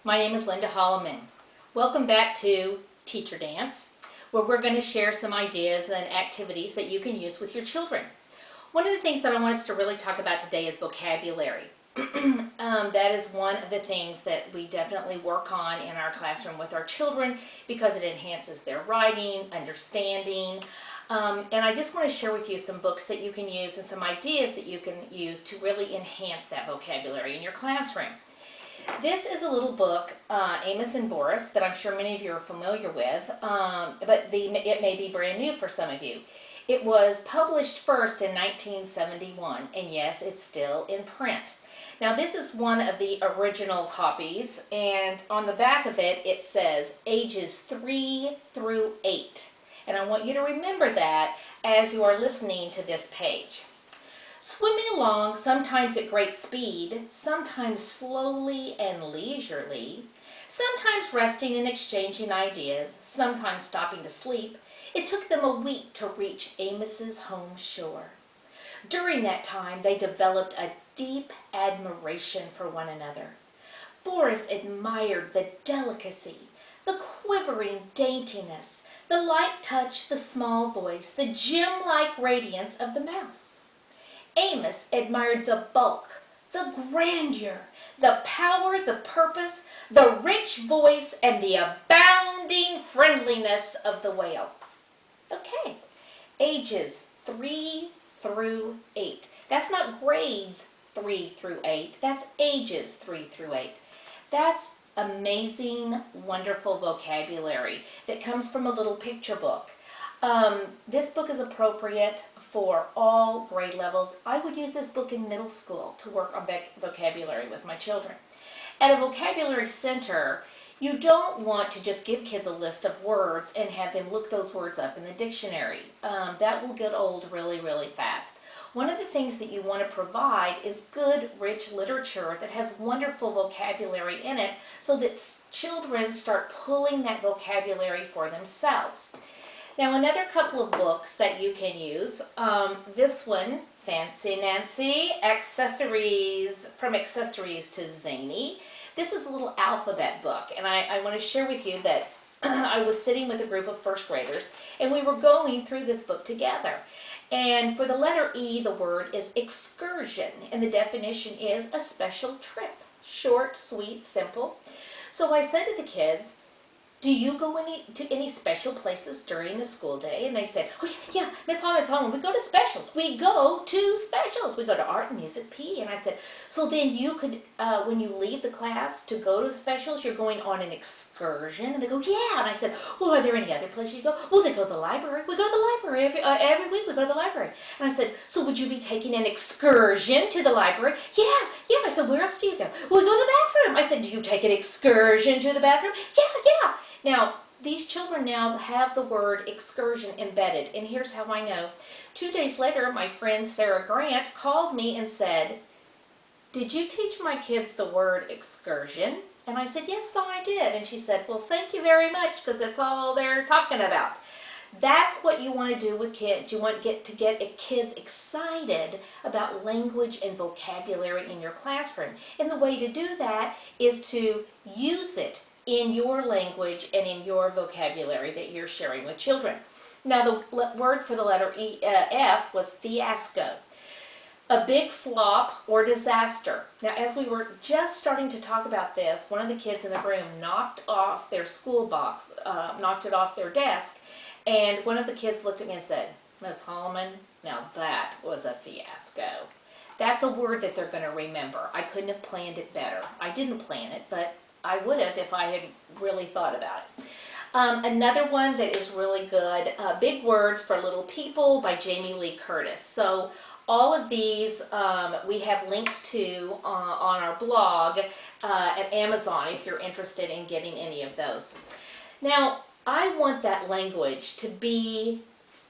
My name is Linda Holliman. Welcome back to Teacher Dance, where we're going to share some ideas and activities that you can use with your children. One of the things that I want us to really talk about today is vocabulary. That is one of the things that we definitely work on in our classroom with our children because it enhances their writing, understanding, and I just want to share with you some books that you can use and some ideas that you can use to really enhance that vocabulary in your classroom. This is a little book, Amos and Boris, that I'm sure many of you are familiar with, but it may be brand new for some of you. It was published first in 1971, and yes, it's still in print. Now this is one of the original copies, and on the back of it, it says ages 3 through 8. And I want you to remember that as you are listening to this page. Swimming along, sometimes at great speed, sometimes slowly and leisurely, sometimes resting and exchanging ideas, sometimes stopping to sleep, it took them a week to reach Amos's home shore. During that time, they developed a deep admiration for one another. Boris admired the delicacy, the quivering daintiness, the light touch, the small voice, the gem-like radiance of the mouse. Amos admired the bulk, the grandeur, the power, the purpose, the rich voice, and the abounding friendliness of the whale. Okay, ages 3 through 8. That's not grades 3 through 8. That's ages 3 through 8. That's amazing, wonderful vocabulary that comes from a little picture book. This book is appropriate for all grade levels. I would use this book in middle school to work on vocabulary with my children. At a vocabulary center, you don't want to just give kids a list of words and have them look those words up in the dictionary. That will get old really, really fast. One of the things that you want to provide is good, rich literature that has wonderful vocabulary in it so that children start pulling that vocabulary for themselves. Now, another couple of books that you can use, this one, Fancy Nancy, Accessories, From Accessories to Zany. This is a little alphabet book, and I want to share with you that I was sitting with a group of first graders, and we were going through this book together. And for the letter E, the word is excursion, and the definition is a special trip. Short, sweet, simple. So I said to the kids, do you go to any special places during the school day? And they said, oh yeah, Miss Holliman, we go to specials. We go to specials. We go to art and music, PE. And I said, so then you could, when you leave the class to go to specials, you're going on an excursion? And they go, yeah. And I said, well, are there any other places you go? Well, they go to the library. We go to the library every week. We go to the library. And I said, so would you be taking an excursion to the library? Yeah. I said, where else do you go? Well, we go to the bathroom. I said, do you take an excursion to the bathroom? Yeah. Now, these children now have the word excursion embedded, and here's how I know. 2 days later, my friend Sarah Grant called me and said, did you teach my kids the word excursion? And I said, yes, so I did. And she said, well, thank you very much, because that's all they're talking about. That's what you want to do with kids. You want to get kids excited about language and vocabulary in your classroom. And the way to do that is to use it in your language and in your vocabulary that you're sharing with children. Now the word for the letter F was fiasco. A big flop or disaster. Now as we were just starting to talk about this, one of the kids in the room knocked off their school box, knocked it off their desk, and one of the kids looked at me and said, Miss Holliman, now that was a fiasco. That's a word that they're going to remember. I couldn't have planned it better. I didn't plan it, but I would have if I had really thought about it. Another one that is really good, Big Words for Little People by Jamie Lee Curtis. So all of these we have links to on our blog at Amazon if you're interested in getting any of those. Now, I want that language to be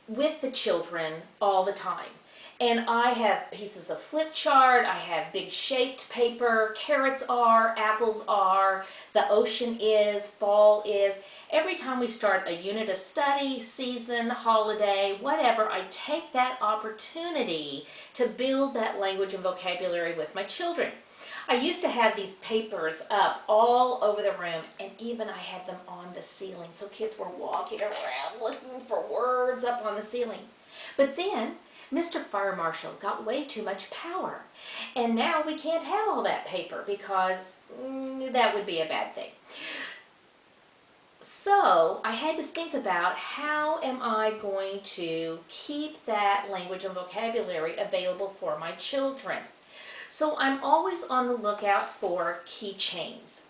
with the children all the time. And I have pieces of flip chart, I have big shaped paper, carrots are, apples are, the ocean is, fall is. Every time we start a unit of study, season, holiday, whatever, I take that opportunity to build that language and vocabulary with my children. I used to have these papers up all over the room, and even I had them on the ceiling, so kids were walking around looking for words up on the ceiling. But then Mr. Fire Marshal got way too much power, and now we can't have all that paper because that would be a bad thing. So I had to think about, how am I going to keep that language and vocabulary available for my children? So I'm always on the lookout for keychains.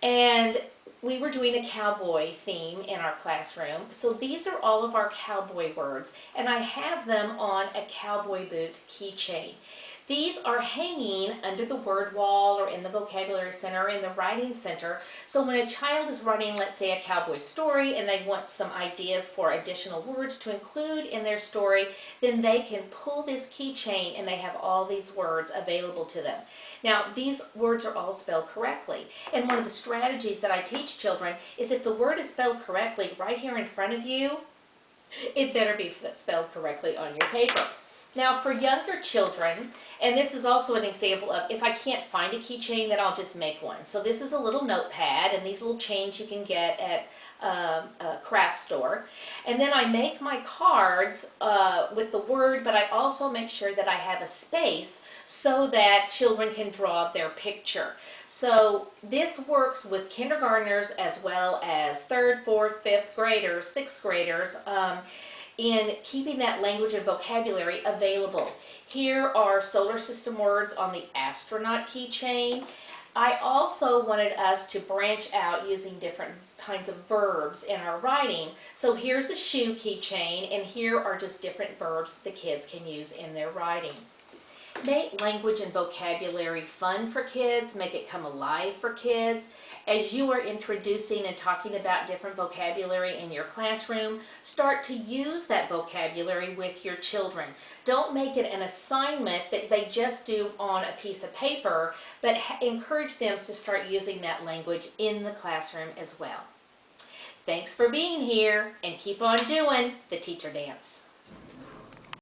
And we were doing a cowboy theme in our classroom. So these are all of our cowboy words, and I have them on a cowboy boot keychain. These are hanging under the word wall or in the vocabulary center or in the writing center. So when a child is writing, let's say, a cowboy story, and they want some ideas for additional words to include in their story, then they can pull this keychain and they have all these words available to them. Now, these words are all spelled correctly. And one of the strategies that I teach children is, if the word is spelled correctly right here in front of you, it better be spelled correctly on your paper. Now, for younger children, and this is also an example of, if I can't find a keychain, then I'll just make one. So this is a little notepad, and these little chains you can get at a craft store. And then I make my cards with the word, but I also make sure that I have a space so that children can draw their picture. So this works with kindergartners as well as 3rd, 4th, 5th graders, 6th graders, in keeping that language and vocabulary available. Here are solar system words on the astronaut keychain. I also wanted us to branch out using different kinds of verbs in our writing. So here's a shoe keychain, and here are just different verbs that the kids can use in their writing. Make language and vocabulary fun for kids. Make it come alive for kids. As you are introducing and talking about different vocabulary in your classroom, start to use that vocabulary with your children. Don't make it an assignment that they just do on a piece of paper, but encourage them to start using that language in the classroom as well. Thanks for being here, and keep on doing the teacher dance.